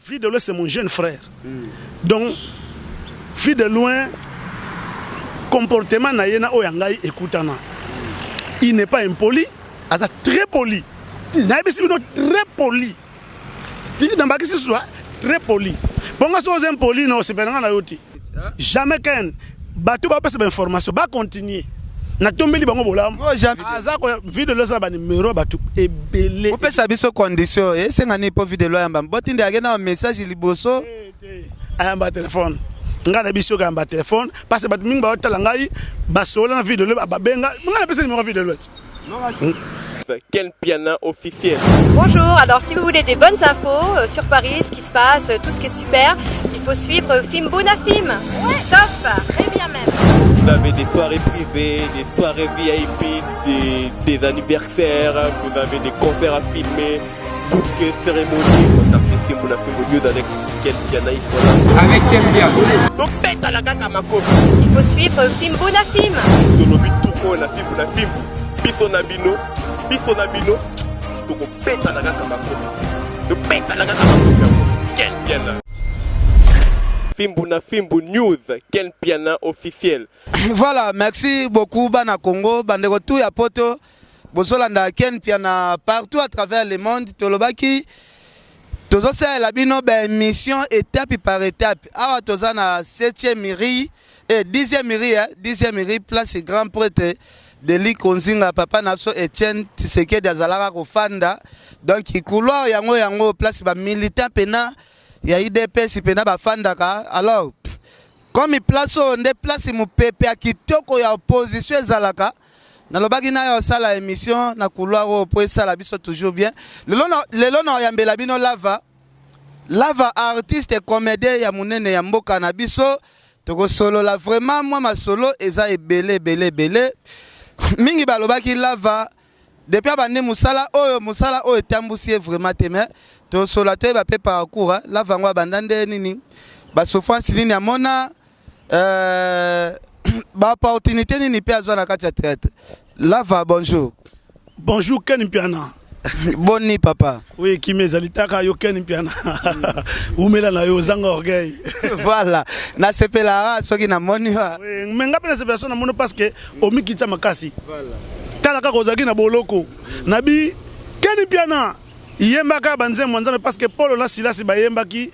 Fille de loin, c'est mon jeune frère. Donc, fille de loin, comportement naïna oyangai écoutana. Il n'est pas impoli, il est très poli. Il est très poli. Très poli. Bon, si vous êtes impoli, non, c'est pas un autre. Jamais qu'un bateau va passer l'information, va continuer. Na tombé li bango bolam. Aza ko vie de l'osa ba numéro bateau et belé. On peut savoir ces conditions et c'est ngani pour vie de l'oya mbam. Botinde agena un message liboso. Amba téléphone. Ngana biso ga amba téléphone parce que bat mingi ba otala ngai ba sola na vie de l'oya ba benga. Ngana pesa numéro vie de l'oya. Ken Piana officiel. Bonjour, alors si vous voulez des bonnes infos sur Paris, ce qui se passe, tout ce qui est super, il faut suivre Film Bonafim. Ouais. Top, très bien même. Vous avez des soirées privées, des soirées VIP, des anniversaires, vous avez des concerts à filmer, tout ce qui est cérémonie. Contactez Film Bonafim au lieu d'avec Ken Piana, il faut là. Avec Ken Piana. Donc pète à la gata ma copie. Il faut suivre Film Bonafim. Zolobi tout quoi la Film Bonafim. Biso Nabino. Biso Nabino, donc on pète à la gata ma copie. Donc pète à la gata ma copie. Ken Piana. Fimbu News, Ken Piana officiel. Voilà, merci beaucoup Bana Congo, bandeko tout ya poto. Bozolanda Ken Piana partout à travers le monde. Tolobaki tozo sa la bino ben mission étape par étape. Awa toza na 7e mairie et 10e mairie, 10e mairie place grand prêtre de l'Ikonzinga papa Napso Etienne Tshisekedi azalaka kofanda. Donc couloir yango place ba militant pena. Il y a IDPS pena ba fandaka. Alors comme il place on des places mu pepe a kitoko ya opposition ezalaka na lobaki na yo sala émission na couloir au po sala biso toujours bien lelo na yambela bino lava artiste comédien ya munene ya mboka na biso toko solo la vraiment moi ma solo eza ebele mingi balobaki lava depuis abande musala oyo tambusie vraiment teme to solo te ba pe parcours lava ngwa bandande nini ba souffrance nini amona ba opportunité nini pe azwa na kati ya traite. Lava bonjour. Bonjour Ken Piana. Boni papa. Oui, qui mezalitaka yo Ken Piana. Umela na yo zanga orgueil. Voilà. Na sepela soki na moni wa. Oui, menga pe na sepela na mono parce que omikita makasi. Voilà. Talaka kozaki na boloko. Nabi Ken Piana. Yembaka banze mwanzame parce que Paul la Silas ba yembaki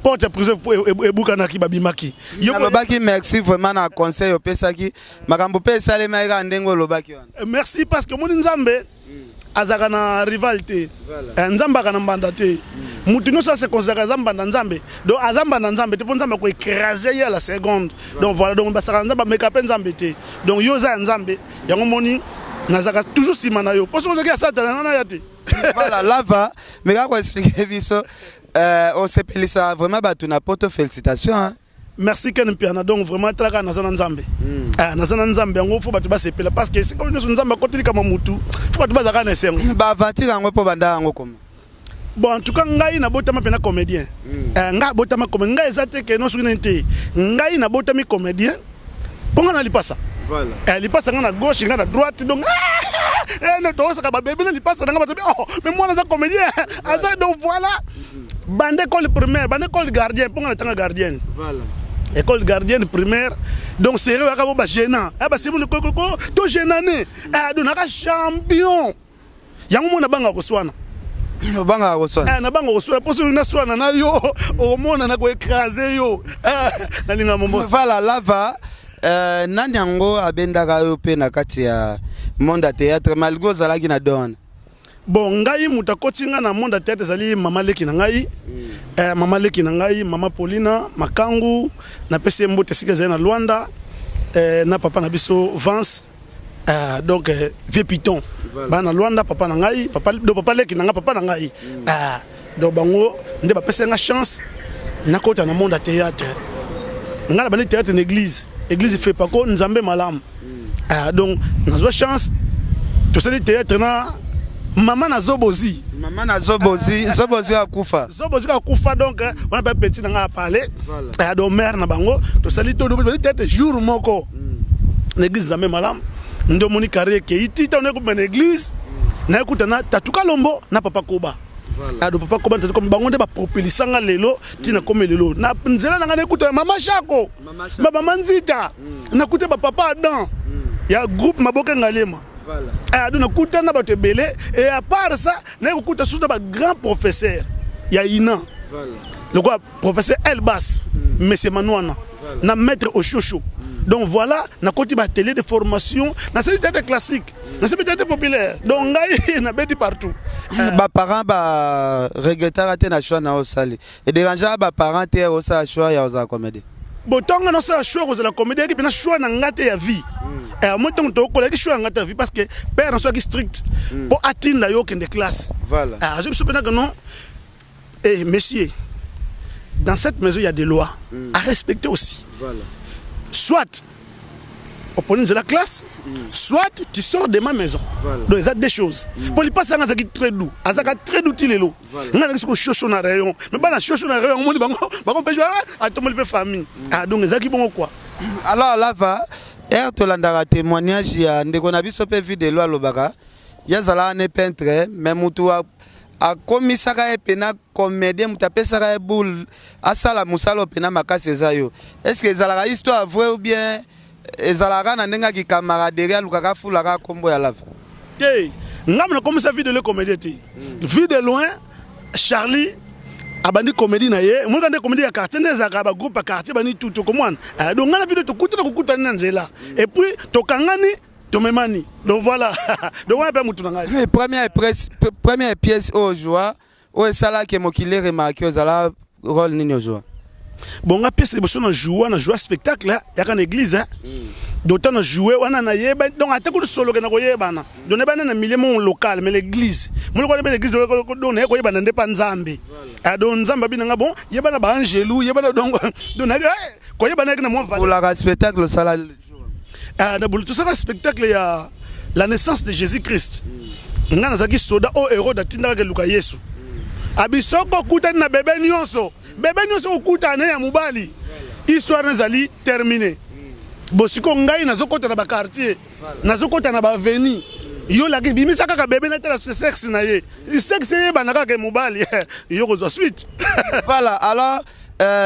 porte prison e bukanaki babimaki. Yo lobaki merci vraiment na conseil au pesaki makambo pe salema ira ndengo lobaki wana. Merci parce que mon nzambe azaka na rivalité. Nzamba kana mbanda te. Mutu no ça se considère nzamba na nzambe. Donc azamba na nzambe te po nzamba ko écraser ya la seconde. Donc voilà donc basaka nzamba meka pe nzambe te. Donc yo za nzambe yango moni nazaka toujours simana yo. Parce que ozaki asata na ya te. Voilà, lava, mais quand on explique biso, on s'est pelé ça vraiment batu na poto félicitations. Hein. Merci Ken Piana donc vraiment traka nazana nzambe. Nazana nzambe yango faut batu ba se pelé parce que c'est comme nous nzambe côté kama mutu. Faut batu ba zaka na sengo. Ba aventure yango po banda yango comme. Bon en tout cas ngai na botama pena comédien. Nga botama comédien ngai ezate que non souvenir te. Ngai na botami comédien. Ponga na lipasa. Voilà. Elle passe à gauche, à droite donc mais moi je comédien. Donc voilà. Bande école primaire, bande école gardien, pour un gardien. Voilà. École gardienne primaire. Donc c'est là que gênant. Ah bah c'est mon to gênant. Ah donc un champion. Yango mona banga ko swana. No banga ko swana. Ah na banga ko swana, poso na swana na yo, o mona na ko écraser yo. Ah na linga mombo. Voilà, lava. Nani yango abendaka yo pe na kati ya monde à théâtre malgré zalaki na don. Bon ngai mutakotinga na monde à théâtre zali mama leki na ngai. Mama leki na ngai, mama Paulina, Makangu, na pese mbote sika za na Luanda, na papa na biso Vance. Donc vieux piton. Ba na Luanda papa na ngai, papa leki na ngai papa na ngai. Donc bango nde ba pese nga chance na kota na monde à théâtre. Ngala ba na théâtre na église. Église fait pas quoi nzambe malam. Donc nazo chance to sali théâtre na maman na zobozi zobozi akufa donc on a pas petit na parler donc mère na bango to sali to théâtre jour moko l'église nzambe malam ndo moni carré ke iti ta na ko na église na écoute na tatuka lombo na papa koba ado papa Koba tatu comme bango nde ba propelisanga lelo tina comme lelo na nzela na ngane kuta mama Shako mama Nzita na kuta ba papa Adam ya groupe Maboke Ngalema ado na kuta na bato belé et à part ça na kuta sous ba grand professeur ya ina le quoi professeur Elbas monsieur Manouana na maître Oshocho. Donc voilà, na côté batelier de formation, na c'est théâtre classique, na c'est théâtre populaire. Donc ngai na beti partout. Ba parents ba regretter rater na choix na osali. Et déranger ba parents te osa choix ya osa comédie. Botonga na sa choix osa la comédie qui na choix na ngate ya vie. Et moi tant to ko la choix ngate ya vie parce que père en soit qui strict pour atteindre yo ken de classe. Voilà. Ah je me souviens que non. Eh messieurs, dans cette maison il y a des lois à respecter aussi. Voilà. Soit on de la classe, soit tu sors de ma maison. Voilà. Donc il y a des choses. Pour les passer à très doux, à très doux tilelo. On a des choses na rayon. Mais pas la chose na rayon, on dit bango peut jouer à tout le monde famille. Ah donc les qui bon quoi. Alors là va Tolanda témoignage ya ndeko na biso pe vidéo alobaka. Ya zala ne peintre mais mutu a komisaka epena comédien mutapesaka e boule asala musalo pena makasi ezayo. Est-ce que ezalaka histoire vraie ou bien ezalaka na ndenga ki camaraderie alukaka fulaka kombo ya lave? Té, ngam na komisa vidéo le comédien té. Vu de loin Charlie abandi comédie na ye, mo kande comédie ya quartier ndezaka ba groupe quartier bani tout comment. Donc ngana vidéo to kuta ko kuta nzela. Et puis to kangani Tomemani. Donc voilà. Donc on a pas moutou nanga. Première pièce au joie. Au sala que mokile remarqué aux ala rôle nini au joie. Bon nga pièce de na jouer spectacle ya kan église hein. D'autant na jouer wana na yeba donc ata ko solo ke na ko yeba na. Donc na na milieu mon local mais l'église. Mo ko na l'église donc na ko yeba na ndepa nzambe. A donc nzamba bi nga bon yeba na ba angelu yeba na donc na ko yeba na mo pour la spectacle sala tout ça spectacle il y a la naissance de Jésus-Christ. Ngana zaki soda o héros datinda ke luka Yesu. Abisoko kuta na bébé nyonso. Bébé nyonso kuta na ya mubali. Histoire nazali terminée. Bosiko ngai nazokota na ba quartier. Nazokota na ba avenue. Yo la ki bimisa kaka bébé na tela sexe na ye. Sexe ye banaka ke mubali. Yo ko suite. Voilà, alors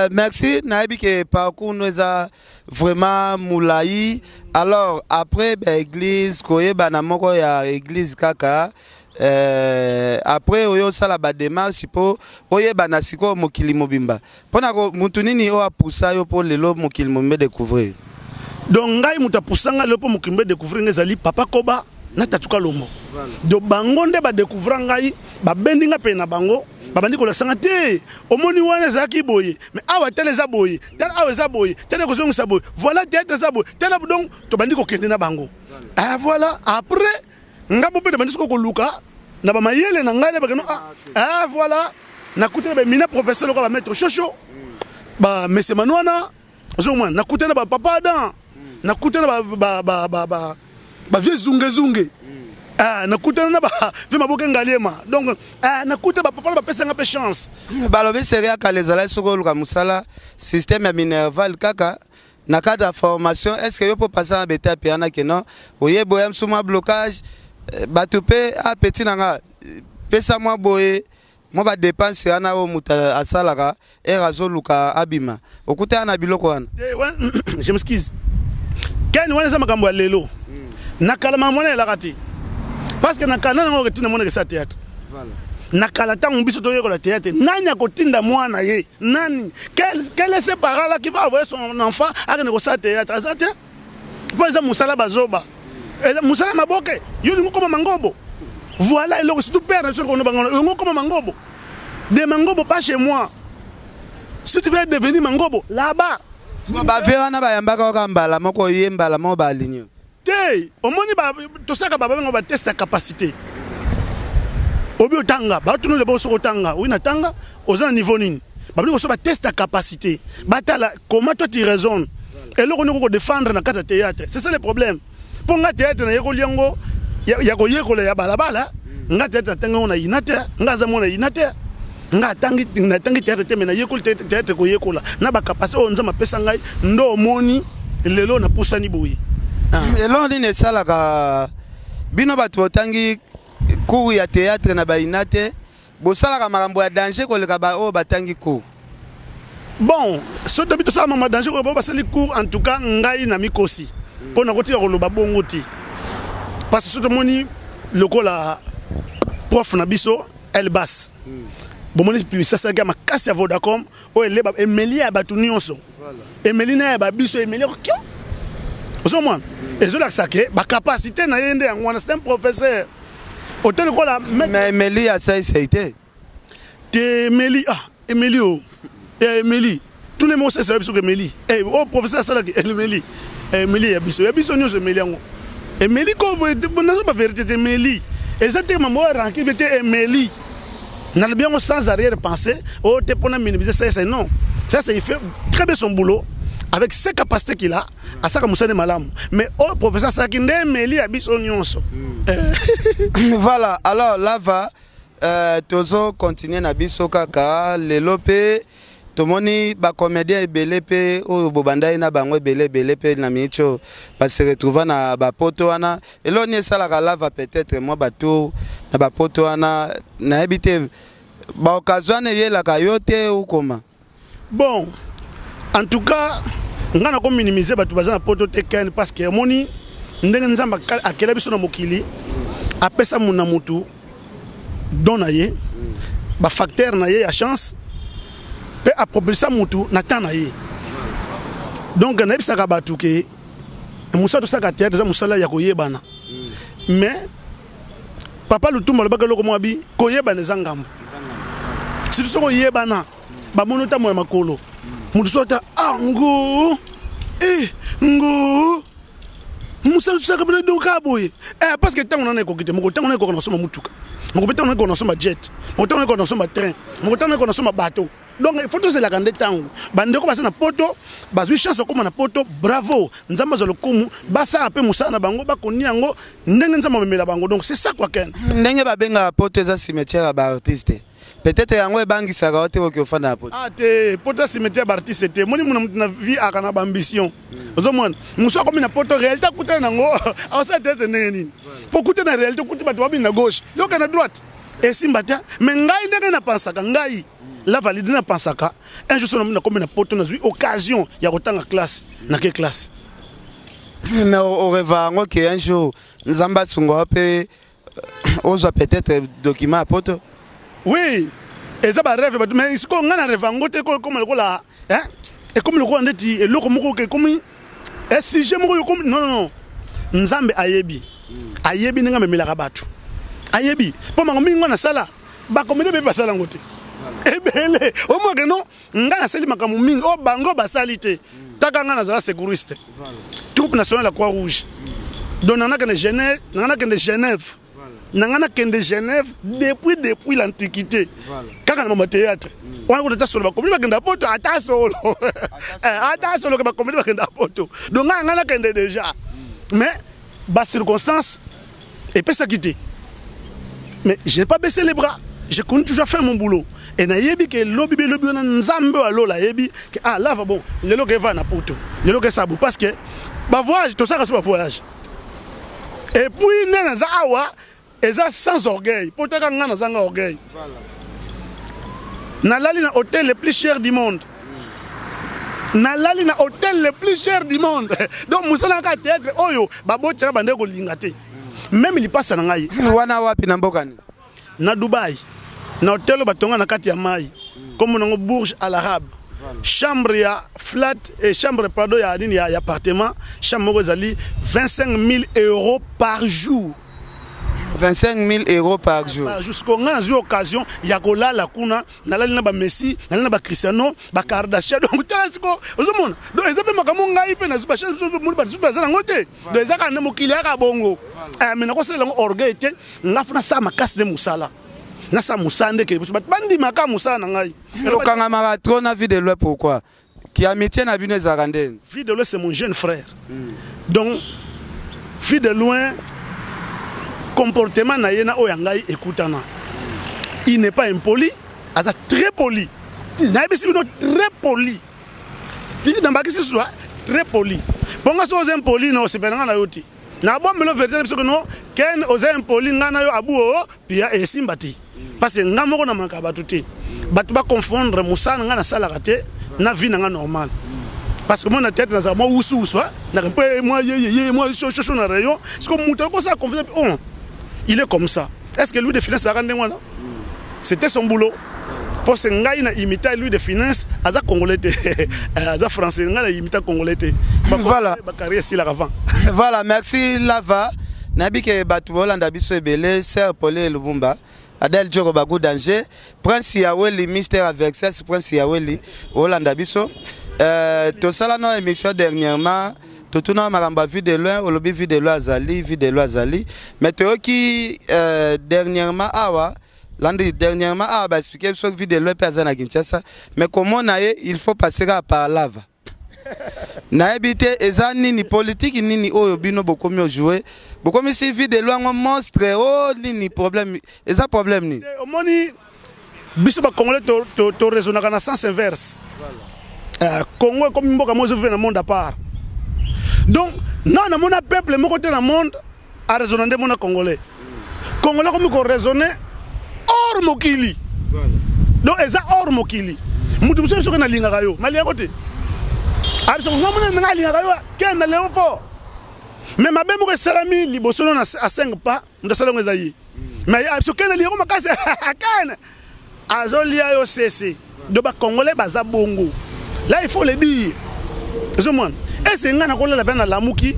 merci naibi ke parcours nous a vraiment moulaï. Alors après église koyeba na moko ya église kaka après oyo sala ba démarche po oyeba na siko mokili mobimba. Pona ko mutu nini o apusa yo po lelo mokili mobimba découvrir. Donc ngai muta pusanga lepo mokili mobimba découvrir ngezali papa Koba na tatuka lombo. Do bango nde ba découvrir ngai ba bendinga pe na bango. Babandi ko la santé omoni wana zaki boye mais awa tele za boye tele awa za boye tele ko zonga boye voilà tete za boye tele donc to bandi ko kende na bango ah voilà après ngabo pe bandi ko luka na ba mayele na ngale ba no ah voilà na kuté ba mina professeur ko ba maître Chocho ba monsieur Manouana ozomwa na kuté na ba papa Adam na kuté na ba vieux zunge nakutana na ba ve Maboke Ngalema donc nakuta ba papa ba pesa nga pe chance balobe seria kalezala soko luka musala système ya minerval kaka na cadre de formation est-ce que yo peut passer en beta piana que non oye boyam suma blocage batupe a petit nanga pesa moi boye moi ba dépense ana o muta asalaka e razo luka abima okuta na biloko wana je m'excuse ken wana za makambo ya lelo nakala mamona la kati parce que nakala ngo retina mona ke sa théâtre voilà nakala tango biso to yeko la théâtre nani akotinda mwana ye nani quel est ce parent là qui va avoir son enfant à ne ko sa théâtre azate pour exemple musala bazoba musala Maboke yo lingo koma mangobo voilà et le surtout père sur ko no bango lingo koma mangobo de mangobo pas chez moi si tu veux devenir mangobo là-bas ba vera na ba yambaka ka mbala moko yembala mo ba aligné. Té, au moins tout ça on va tester la capacité. Obi otanga, ba tout le boss otanga, oui natanga, aux un niveau nini. Ba on va tester la capacité. Batala comment toi tu raisonnes. Et là on va défendre na carte théâtre. C'est ça le problème. Pour nga théâtre na yeko liango, ya ko yeko ya balabala, nga théâtre tanga on a inate, nga za mona inate. Nga tangi théâtre te mena yeko théâtre ko yeko la. Na ba capacité on nzama pesa ngai ndo moni lelo na pusani boyi. Et là, on est salaka bino batu otangi cours ya théâtre na bainate bosalaka makambo ya danger koleka ba oyo batangi cours. Bon, so tabi to ça maman danger ko ba sali cours en tout cas ngai na mikosi. Pona ko ti ko loba bongo ti. Parce que so to moni lokola prof na biso elle basse. Bon moni puis ça ga makasi ya Vodacom o ele ba Emily ya batu nyonso. Voilà. Emily na ba biso Emily ko kyo. Oso moi. Et la saké ba capacité na yende ngwana c'est un professeur. Autant ko la mais Emily a ça été. Te Emily Emily oh. Emily tous les mots c'est ça biso Emily. Oh professeur ça là Emily. Emily ya biso nyonso Emily ngo. Emily ko na pas vérité Emily. Exactement moi ranki bete Emily. N'a bien sans arrière-pensée, oh, t'es pour minimiser ça, c'est non. Ça, il fait très bien son boulot, avec ses capacités qu'il a, à ça, comme ça, de malam. Mais, oh, professeur, ça qui n'est mêlé à bis onionso. Voilà, alors là, va, tozo continuer na biso kaka, le lope, tomoni, ba comédien et belepe, ou bobanda ina bangwe belepe, na micho, pa se retrouver na ba poto ana, et là, on est ça la lava peut-être, moi, bateau, na ba poto ana, na habité, ba occasion ne la kayote ou comment? Bon, en tout cas, on a comme minimiser batu bazana poto teken parce que moni, ndenge nzamba akela biso na mokili, apesa muna mutu, donaye, ba facteur na ye a chance, pe approprier mutu na temps na ye. Donc na bisa ka batu ke, musa to saka théâtre za musala ya koyebana. Mais papa lutumba lobaka loko mwabi koyebana zangambo. Si tu soko yebana ba monota mo makolo. Mutu sota ngo ngo musa saka bele do kaboye. Parce que tango na ko kite mo tango na ko na soma mutuka. Mo ko tango na ko na soma jet. Mo tango na ko na soma train. Mo tango na ko na soma bateau. Donc il faut tous la grande tango. Bandeko basa na poto, bazui chance comme na poto, bravo. Nzamba zo lokumu, basa ape musa na bango ba koni yango, ndenge nzamba memela bango. Donc c'est ça quoi ken. Ndenge ba benga poto za cimetière ba artiste. Peut-être yango e bangi saka ote ko ofana na poto. Te poto cimetière ba artiste te. Moni muna na vie akana ba ambition. Ozomona, musa comme na poto réalité kuta nango, asa tete ndenge nini. Faut kuta na réalité kuta ba tobi na gauche, yo kana droite. Et simbata, mais ngai ndenge na pensaka ngai. La valide na pensaka un jour on a comme na poto na occasion ya kotanga classe na quelle classe mais au rêve que un jour nzamba sungo pe oza peut-être document à poto oui et ça ba rêve mais ce qu'on a na rêve ngote comme le la hein et comme le ko ndeti et loko moko ke comme et si je moko comme non nzambe ayebi ninga memela batu ayebi po mangomingo na sala ba komede be basala ngote ebele o mo que non nga na seli makamu mingi o bango basalite taka nga na zala sécuriste troupe nationale la croix rouge donc nana que de Genève nana que de Genève depuis l'antiquité kaka na théâtre on a ko ta solo ba komedi ba kenda poto ata solo que ba komedi ba kenda poto donc nga na que déjà mais ba circonstance et peut s'acquitter mais j'ai pas baissé les bras. Je continue toujours à faire mon boulot. Et na yebi que lobby na nzambe alo la yebi que là va bon, le lo que va na poto. Le lo que ça bou parce que ba voyage tout ça c'est pas voyage. Et puis na za awa eza sans orgueil. Poto ka ngana zanga orgueil. Voilà. Na lali na hôtel le plus cher du monde. Na lali na hôtel le plus cher du monde. Donc musala ka théâtre oyo ba botira bande ko lingate. Même il passe na ngai. Wana wapi na mbokani? Na Dubaï. Na hôtel batonga na kati ya mai comme nango Bourge à l'arabe chambre ya flat et chambre pardon ya dini ya appartement chambre ezali 25 000 € par jour 25 000 € par jour jusqu'au ngana zu occasion ya kolala kuna nalali na ba Messi nalali na ba Cristiano ba Kardashian donc tasiko ozomona donc ezape makamu ngai pe na zuba chaque jour muri ba zuba zana ngote donc ezaka na mokili aka bongo mais na ko sela orgueil te ngafuna sa makasi de musala nasa musande ke bat bandi maka musana ngai lokanga mara trop na vie de loin pourquoi qui amitié na bino ezarandene vie de loin c'est mon jeune frère donc vie de loin comportement na yena oyangai ekutana il n'est pas impoli asa très poli na bisi bino très poli ti na bakisi soit très poli bonga so impoli no se benanga na yoti na bombe le vérité parce que non ken oza impoli ngana yo abu o pia e simbati parce que ngamoko na manka batuti batu ba confondre musana ngana sala kate na vie nga normal parce que moi na tête na ça moi usu na peu moi moi chaud na rayon c'est comme muta ko ça confondre oh il est comme ça est-ce que lui de finance a rendu moi là c'était son boulot pour ce ngai na imiter lui de finance aza congolais aza français nga na imiter congolais voilà ba carrière si la avant voilà merci Lava nabike batu bolanda biso ebele Sir Paul Lubumba Adel Djoko Bagou danger Prince Yaweli Mystère avec ça Prince Yaweli Olanda biso to sala no émission dernièrement tout na maramba vu de loin olobi vu de loin azali mais to qui dernièrement awa Landry dernièrement a expliqué sur vidéo le personne à Kinshasa mais comment il faut passer par Lava na habité ezani ni politique ni oyo bino beaucoup mieux jouer beaucoup mais si vidéo un monstre oh ni problème eza problème ni omoni biso ba congolais to raisonner dans sens inverse Congo comme mboka mo vivre dans monde à part donc non na mon peuple mo côté dans monde a raisonner de mon congolais congolais comme ko raisonner hors mokili donc eza hors mokili mutu muso so na linga kayo mali ya côté abso ngomona na linga kayo ken na leo fo mais mabe mo ko salami liboso na a 5 pas ndo salongo eza yi mais abso ken na linga makase ken azolia yo cc do ba congolais baza bongo là il faut le dire zomon et c'est ngana ko la bana lamuki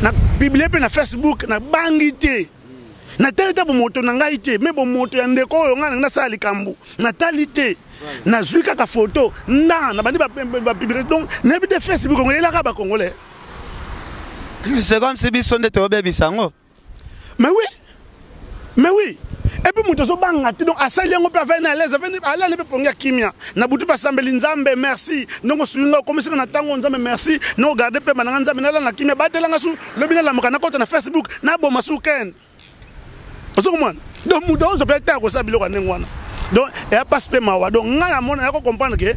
na publier pe na Facebook na bangité na tete bo moto na ngai te mais bo moto ya ndeko oyo ngana na sali kambu na talité na zuika ka photo na bandi ba publier donc na bité Facebook ngela la ka ba congolais c'est comme si biso ndete obebi sango mais oui et puis muto so bangati donc asali yango pe avena à l'aise avena ala ne pe ponga kimia na butu pa sambeli nzambe merci donc suinga comme si na tango nzambe merci no garder pe mananga nzambe na la na kimia batela ngasu lobina la mokana kota na Facebook na bo masuken ozokomana donc muto on so pe ta ko sabilo ka nengwana donc et a pas pe mawa donc ngana mona ya ko comprendre que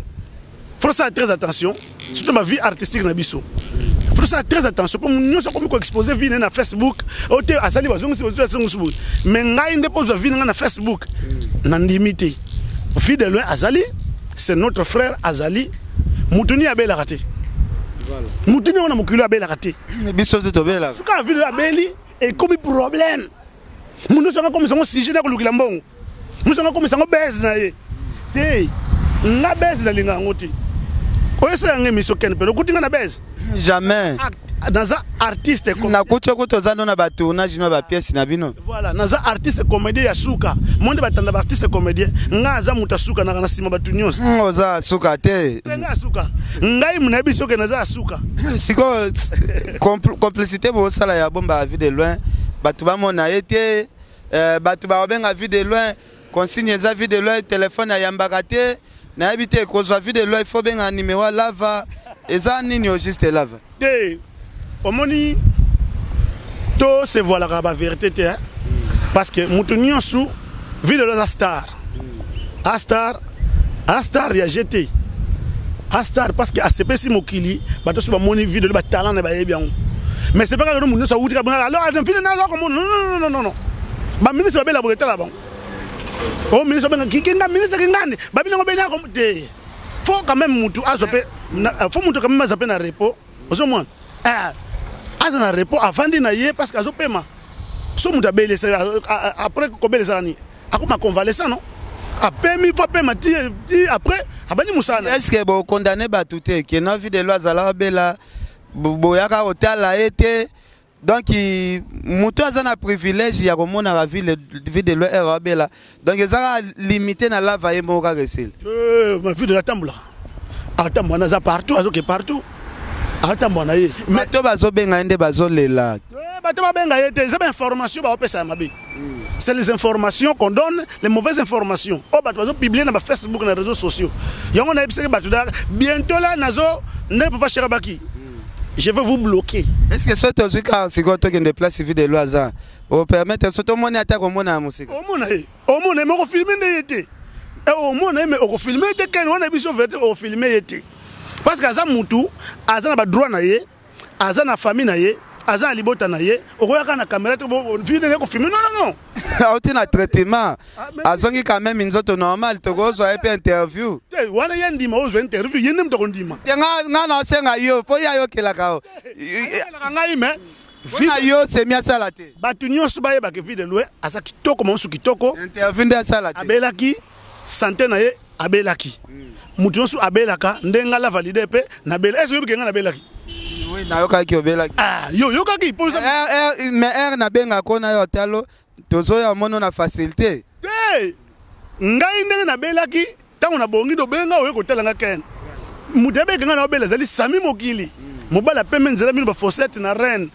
faut faire très attention surtout ma vie artistique na biso faut faire très attention pour nous so comme ko exposer vie na Facebook ote asali bazongo si bazongo mais ngai ndepose vie na Facebook na limité vie de loin azali c'est notre frère Azali mutuni abela raté voilà mutuni on a mokilo abela raté biso to bela ka vie abeli et comme problème nous sommes comme ça sujet na ko lukila mbongo nous sommes comme ça base na ye te na base na linga ngoti oyo ça ngé mission ken pero kutinga na base jamais dans un artiste comme na kucho kutozana na ba tournage na ba pièce na bino voilà dans un artiste comédien ya suka monde batanda ba artiste comédien ngaza mutasuka na kana sima batu nyonso oza suka te nga suka ngai muna biso ke naza suka siko complicité bo sala ya bomba vie de loin batu ba mona été batu ba obenga vie de loin consigne za vie de loin téléphone ya mbakate na habité ko za vie de loin il faut benga numéro Lava eza nini au juste Lava te omoni to se voilà la vérité te hein? Parce que mutu nyonso vie de la star a star ya jeté a star parce que ACP si mokili bato so ba moni vie de ba talent na ba yebian mais c'est pas que nous so wuti ka alors en fin na ko non ba ministre ba la bo etala bon oh ministre ba kinga ministre kingani ba bina ngobenya ko te faut quand même mutu azope faut mutu quand même azope na repos ozomona azana repos avant de naie parce que azopema so mutu abele après ko bele sani akoma convalescent non après mi faut pema ti après abani musana est-ce que vous condamnez batouté que na vie de loi zala bela boyaka hôtel été donc mutu azana privilège ya komona la vie de loi erabela donc ezaka limité na Lava ye moka resel ma vie de la tambla atambo na za partout azoke partout atambo na ye mais to bazobenga ende bazolela bato babenga ye te c'est information ba opesa mabe c'est les informations qu'on donne les mauvaises informations oh bato bazo publier na ba Facebook na réseaux sociaux yango na ebiseke bato da bientôt là nazo ne papa Sherabaki je vais vous bloquer est-ce que ça te dit quand c'est quoi toi qui déplace vie de loisir au permettre surtout mon attaque au mona musique au mona me ko filmer ndete et au mona me ko filmer te ken on a biso vete au filmer yete parce que aza mutu aza na ba droit na ye aza na famille na ye aza libota na ye okoyaka na caméra te video ko filmer non auti na traitement azongi quand même nzoto normal tokozwa epe interview wana ye ndima ozwa interview ye ndima to ndima nga na senga yo po ya yo kelaka ngai me vina yo semi asala te batu nyonso bayeba ke video lwe aza kitoko monsu kitoko interview nde asala te abelaki santé na ye abelaki mutu nyonso abelaka ndenga la valide pe na bela est-ce que nga na belaki oui na yo kaki obelaki yo kaki po ça mais na benga kona yo talo tozo ya mono na facilité te ngai ndenge na belaki tango na bongi do benga oyo kotala nga ken mutu abeka nga na obela zali sami mokili mobala pembe nzela bino ba fossette na reine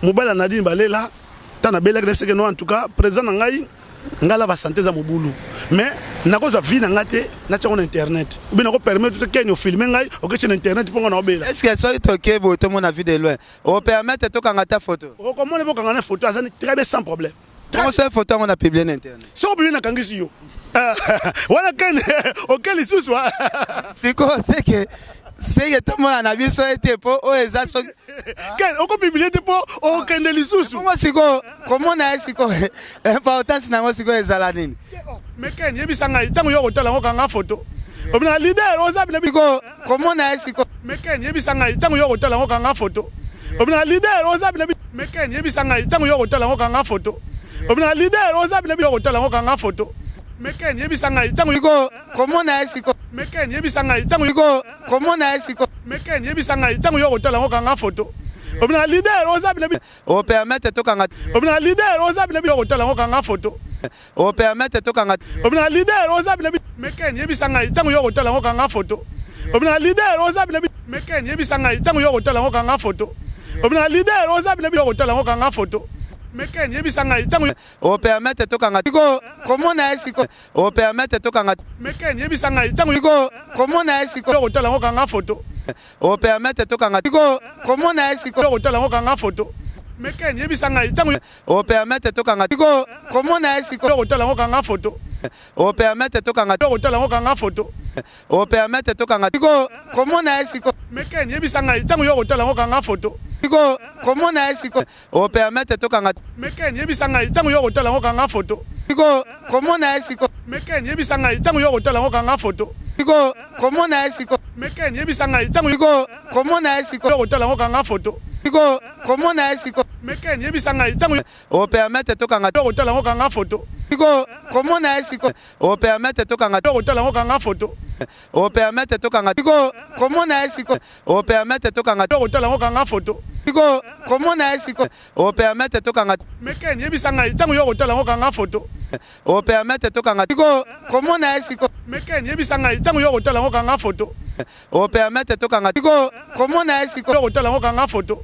mobala na dini balela tana belaki na seke no en tout cas président ngai ngala va santé za mobulu mais nakozwa vie na ngate na tshako na internet ubina ko permettre to kenyo filmer ngai oketse na internet pongo na obela est-ce que so toke boto mona vie de loin o permettre to kanga ta photo o comment ne boka ngana photo azani très bien sans problème comment ça photo on a publié na internet so publié na kangisi yo wana ken okeli suswa siko c'est que tout le monde a vu ça était pour eux ken oko publié te po o kende lisusu comment siko comment na siko importance na ngo siko ezala nini mais ken yebisa ngai tango yo kotala ngo kanga photo obina leader oza bina biko comment na siko mais ken yebisa ngai tango yo kotala ngo kanga photo obina leader oza bina mais ken yebisa ngai tango yo kotala ngo kanga photo obina leader oza bina yo kotala ngo kanga photo mais ken yebisa ngai tango biko comment na siko mais ken yebisa ngai tango biko comment na siko mais ken yebisa ngai tango yo kotala ngo kanga photo obina leader oza bina o permettre to kanga obina leader oza bina yo kotala ngo kanga photo o permettre to kanga obina leader oza bina mais ken yebisa ngai tango yo kotala ngo kanga photo obina leader oza bina mais ken yebisa ngai tango yo kotala ngo kanga photo obina leader oza bina yo kotala ngo kanga photo mais ken yebisa ngai tango o permettre to kanga biko comment na siko o permettre to kanga mais ken yebisa ngai tango biko comment na siko yo kotala ngo kanga photo o permettre to kanga biko comment na siko yo kotala ngo kanga photo mais ken yebisa ngai tango o permettre to kanga biko comment na siko yo kotala ngo kanga photo o permettre to kanga yo kotala ngo kanga photo o permettre to kanga biko comment na siko mais ken yebisa ngai tango yo kotala ngo kanga photo biko comment na siko o permettre to kanga mais ken yebisa ngai tango yo kotala ngo kanga photo biko comment na siko mais ken yebisa ngai tango yo kotala ngo kanga photo biko comment na siko mais ken yebisa ngai tango biko comment na siko yo kotala ngo kanga photo biko comment na siko mais ken yebisa ngai tango o permettre to kanga yo kotala ngo kanga photo biko comment na siko o permettre to kanga yo kotala ngo kanga photo o permettre to kanga biko comment na siko o permettre to kanga yo kotala ngo kanga photo biko comment na siko o permettre to kanga mais ken yebisa ngai tango yo kotala ngo kanga photo o permettre to kanga biko comment na siko mais ken yebisa ngai tango yo kotala ngo kanga photo o permettre to kanga biko comment na siko yo kotala ngo kanga photo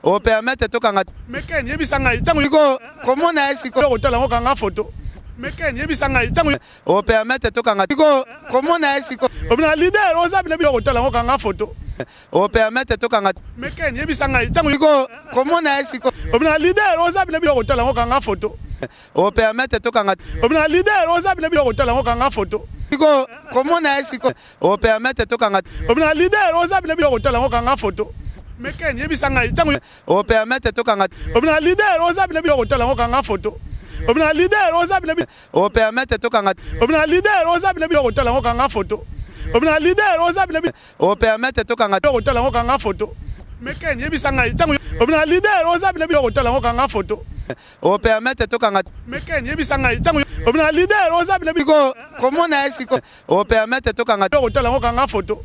o permettre to kanga mais ken yebisa ngai tango biko comment na siko yo kotala ngo kanga photo mais ken yebisa ngai tango o permettre to kanga biko comment na siko obina leader oza bina yo kotala ngo kanga photo o permettre to kanga mais ken yebisa ngai tango biko comment na siko obina leader oza bina yo kotala ngo kanga photo o permettre to kanga obina leader oza bina yo kotala ngo kanga photo biko comment na siko o permettre to kanga obina leader oza bina yo kotala ngo kanga photo mais ken yebisa ngai tango o permettre to kanga obina leader oza bina yo kotala ngo kanga photo obina leader oza bina o permettre to kanga obina leader oza bina yo kotala ngo kanga photo obina leader oza bina o permettre to kanga yo kotala ngo kanga photo mais ken yebisa ngai tango obina leader oza bina yo kotala ngo kanga photo o permettre to kanga mais ken yebisa ngai tango obina leader oza bina biko comment na siko o permettre to kanga yo kotala ngo kanga photo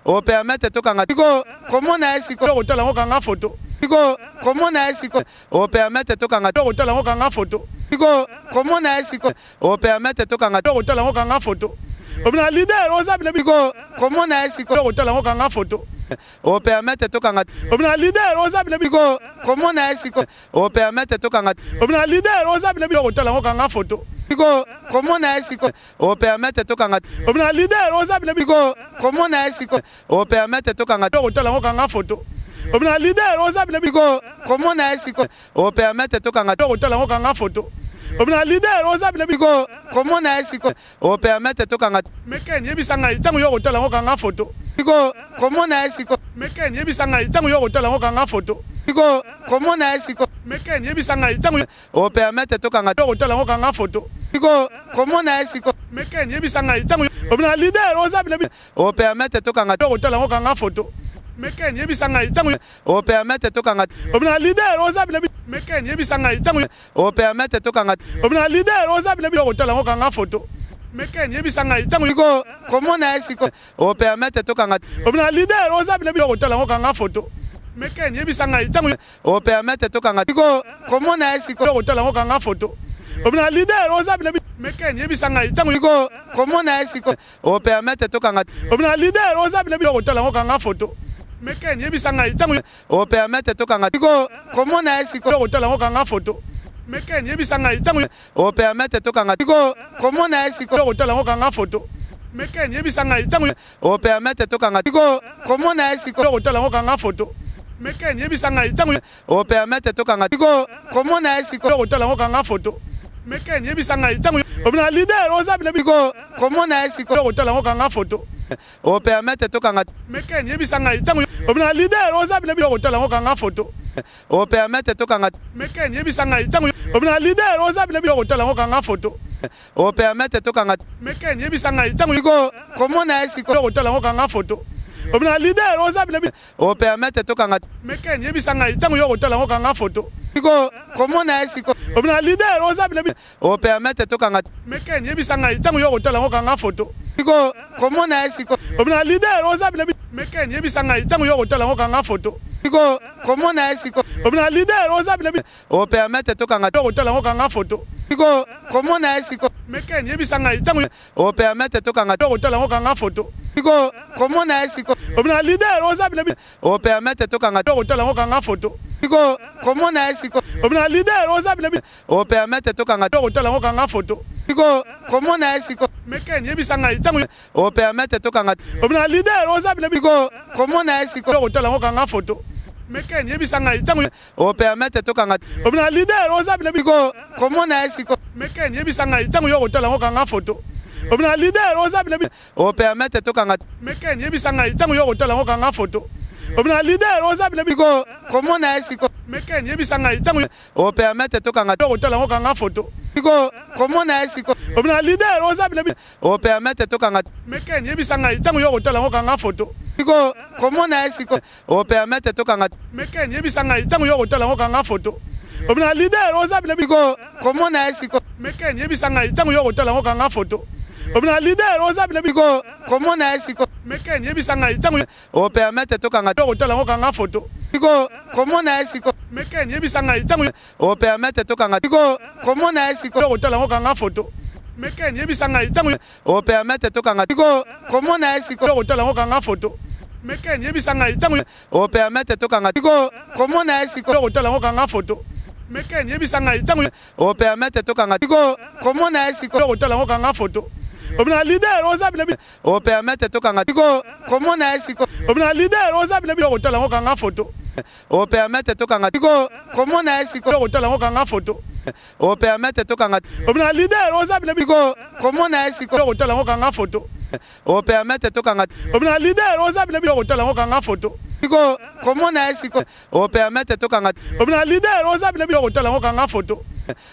o permettre to kanga biko comment na siko yo kotala ngo kanga photo biko comment na siko o permettre to kanga yo kotala ngo kanga photo biko comment na siko o permettre to kanga yo kotala ngo kanga photo obina leader oza bina biko comment na siko yo kotala ngo kanga photo o permettre to kanga obina leader oza bina biko comment na siko o permettre to kanga obina leader oza bina yo kotala ngo kanga photo biko comment na siko o permettre to kanga obina leader oza bina biko comment na siko o permettre to kanga yo kotala ngo kanga photo obina leader oza bina biko comment na siko o permettre to kanga yo kotala ngo kanga photo obina leader oza bina biko comment na siko o permettre to kanga mais ken yebisa ngai tango yo kotala ngo kanga photo biko comment na siko mais ken yebisa ngai tango yo kotala ngo kanga photo biko Siko, comment on a Siko? Mais Ken, yebisa ngai tango O permettre to kanga. to tala ngo kanga photo. Siko, comment on a Siko? Mais Ken, yebisa ngai tango obina leader oza bina O permettre to kanga. to tala ngo kanga photo. Mais Ken, yebisa ngai tango O permettre to kanga. obina leader oza bina mais Ken, yebisa ngai tango O permettre to kanga. obina leader oza bina to tala ngo kanga photo. Mais Ken, yebisa ngai tango Siko, comment on a Siko? O permettre to kanga. obina leader oza bina to tala ngo kanga photo. Mais Ken, yebisa ngai tango O permettre to kanga. Siko, comment on a Siko? to tala ngo kanga photo. obina leader oza bina mais Ken, yebisa ngai tango Siko, comment on a Siko? O permettre to kanga. obina leader oza bina to tala ngo kanga photo. Mais Ken, yebisa ngai tango O permettre to kanga. Siko, comment on a Siko? to tala ngo kanga photo. Mais Ken, yebisa ngai tango O permettre to kanga. Siko, comment on a Siko? to tala ngo kanga photo. Mais Ken, yebisa ngai tango O permettre to kanga. Siko, comment on a Siko? to tala ngo kanga photo. Mais Ken, yebisa ngai tango O permettre to kanga. Siko, comment on a Siko? to tala ngo kanga photo. Mais Ken, yebisa ngai tango obina leader oza bina Siko, comment on a Siko? to tala ngo kanga photo. O permettre to kanga. Mais Ken, yebisa ngai tango obina leader oza bina to tala ngo kanga photo. O permettre to kanga. Mais Ken, yebisa ngai tango obina leader oza bina to tala ngo kanga photo. O permettre to kanga. Mais Ken, yebisa ngai tango Siko, comment on a Siko? to tala ngo kanga photo. obina leader oza bina O permettre to kanga. mais Ken, yebisa ngai tango to tala ngo kanga photo. Siko, comment on a Siko? obina leader oza bina O permettre to kanga. mais Ken, yebisa ngai tango to tala ngo kanga photo. Siko, comment on a Siko? obina leader oza bina mais Ken, yebisa ngai tango to tala ngo kanga photo. Siko, comment on a Siko? obina leader oza bina O permettre to kanga. to tala ngo kanga photo. Siko, comment on a Siko? Mais Ken, yebisa ngai tango O permettre to kanga. to tala ngo kanga photo. Siko, comment on a Siko? obina leader oza bina O permettre to kanga. to tala ngo kanga photo. Siko, comment on a Siko? obina leader oza bina O permettre to kanga. to tala ngo kanga photo. Siko, comment on a Siko? Mais Ken, yebisa ngai tango O permettre to kanga. obina leader oza bina Siko, comment on a Siko? to tala ngo kanga photo. Mais Ken, yebisa ngai tango O permettre to kanga. obina leader oza bina Siko, comment on a Siko? mais Ken, yebisa ngai tango to tala ngo kanga photo. obina leader oza bina O permettre to kanga. mais Ken, yebisa ngai tango to tala ngo kanga photo. obina leader oza bina Siko, comment on a Siko? mais Ken, yebisa ngai tango O permettre to kanga. to tala ngo kanga photo. Siko, comment on a Siko? obina leader oza bina O permettre to kanga. mais Ken, yebisa ngai tango to tala ngo kanga photo. Siko, comment on a Siko? O permettre to kanga. Mais Ken, yebisa ngai tango to tala ngo kanga photo. obina leader oza bina Siko, comment on a Siko? mais Ken, yebisa ngai tango to tala ngo kanga photo. obina leader oza bina Siko, comment on a Siko? mais Ken, yebisa ngai tango O permettre to kanga. to tala ngo kanga photo. Siko, comment on a Siko? mais Ken, yebisa ngai tango O permettre to kanga. Siko, comment on a Siko? to tala ngo kanga photo. mais Ken, yebisa ngai tango O permettre to kanga. Siko, comment on a Siko? to tala ngo kanga photo. mais Ken, yebisa ngai tango O permettre to kanga. Siko, comment on a Siko? to tala ngo kanga photo. mais Ken, yebisa ngai tango O permettre to kanga. Siko, comment on a Siko? to tala ngo kanga photo. obina leader oza bina O permettre to kanga. Siko, comment on a Siko? obina leader oza bina to tala ngo kanga photo. O permettre to kanga. Siko, comment on a Siko? to tala ngo kanga photo. O permettre to kanga. obina leader oza bina Siko, comment on a Siko? to tala ngo kanga photo. O permettre to kanga. obina leader oza bina to tala ngo kanga photo. Siko, comment on a Siko? O permettre to kanga. obina leader oza bina to tala ngo kanga photo.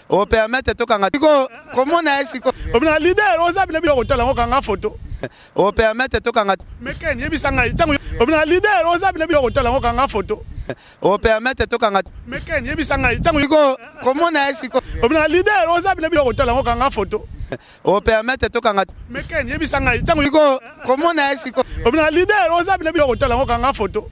O permettre to kanga. Siko, comment on a Siko? obina leader oza bina to tala ngo kanga photo. O permettre to kanga. mais Ken, yebisa ngai tango obina leader oza bina to tala ngo kanga photo. O permettre to kanga. mais Ken, yebisa ngai tango Siko, comment on a Siko? obina leader oza bina to tala ngo kanga photo. O permettre to kanga. mais Ken, yebisa ngai tango Siko, comment on a Siko? obina leader oza bina to tala ngo kanga photo.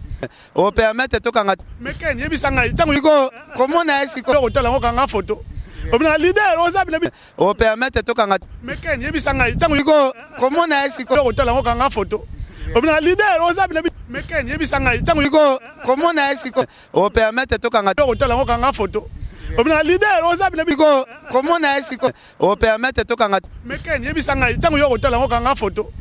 O permettre to kanga. mais Ken, yebisa ngai tango Siko, comment on a Siko? to tala ngo kanga photo. obina leader oza bina O permettre to kanga. mais Ken, yebisa ngai tango Siko, comment on a Siko? to tala ngo kanga photo. obina leader oza bina mais Ken, yebisa ngai tango Siko, comment on a Siko? O permettre to kanga. to tala ngo kanga photo. obina leader oza bina Siko, comment on a Siko? O permettre to kanga. mais Ken, yebisa ngai tango to tala ngo kanga photo.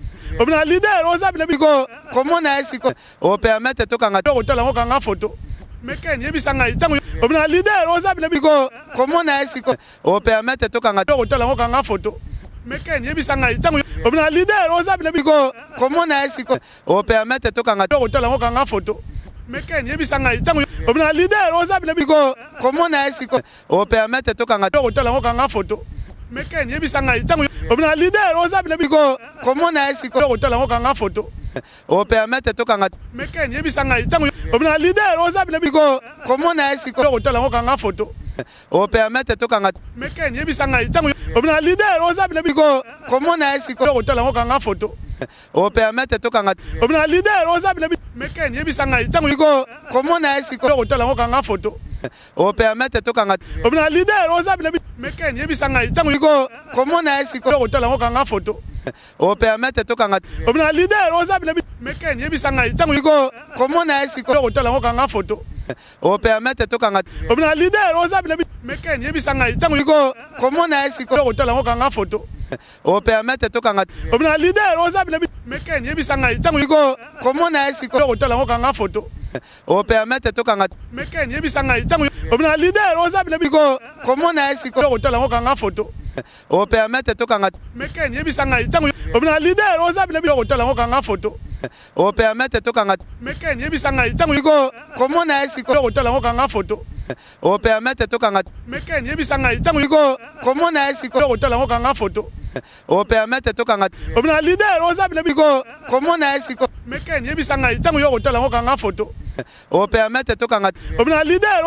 obina leader oza bina Siko, comment on a Siko? O permettre to kanga. to tala ngo kanga photo. mais Ken, yebisa ngai tango obina leader oza bina Siko, comment on a Siko? O permettre to kanga. to tala ngo kanga photo. mais Ken, yebisa ngai tango obina leader oza bina Siko, comment on a Siko? O permettre to kanga. to tala ngo kanga photo. meken yebisa ngai tango obina leader oza bina biko komona esiko o permettre to kanga to tala ngokanga photo meken yebisa ngai tango obina leader oza bina biko komona esiko to tala ngokanga photo o permettre to kanga meken yebisa ngai tango obina leader oza bina biko komona esiko to tala ngokanga photo o permettre to kanga meken yebisa ngai tango obina leader oza bina biko komona esiko to tala ngokanga photo o permettre to kanga obina leader oza bina meken yebisa ngai tango biko komona esiko to tala ngokanga photo o permettre to kanga obina leader oza bina meken yebisa ngai tango biko komona esiko to tala ngokanga photo o permettre to kanga obina leader oza bina meken yebisa ngai tango biko komona esiko to tala ngokanga photo o permettre to kanga obina leader oza bina meken yebisa ngai tango biko komona esiko to tala ngokanga photo o permettre to kanga obina leader oza bina meken yebisa ngai tango biko komona esiko to tala ngokanga photo o permettre to kanga meken yebisa ngai tango obina leader oza bina biko komona esiko to tala ngokanga photo o permettre to kanga meken yebisa ngai tango obina leader oza bina to tala ngokanga photo o permettre to kanga meken yebisa ngai tango biko komona esiko to tala ngokanga photo o permettre to kanga meken yebisa ngai tango biko komona esiko to tala ngokanga photo o permettre to kanga obina leader oza bina biko komona esiko meken yebisa ngai tango to tala ngokanga photo o permettre to kanga obina leader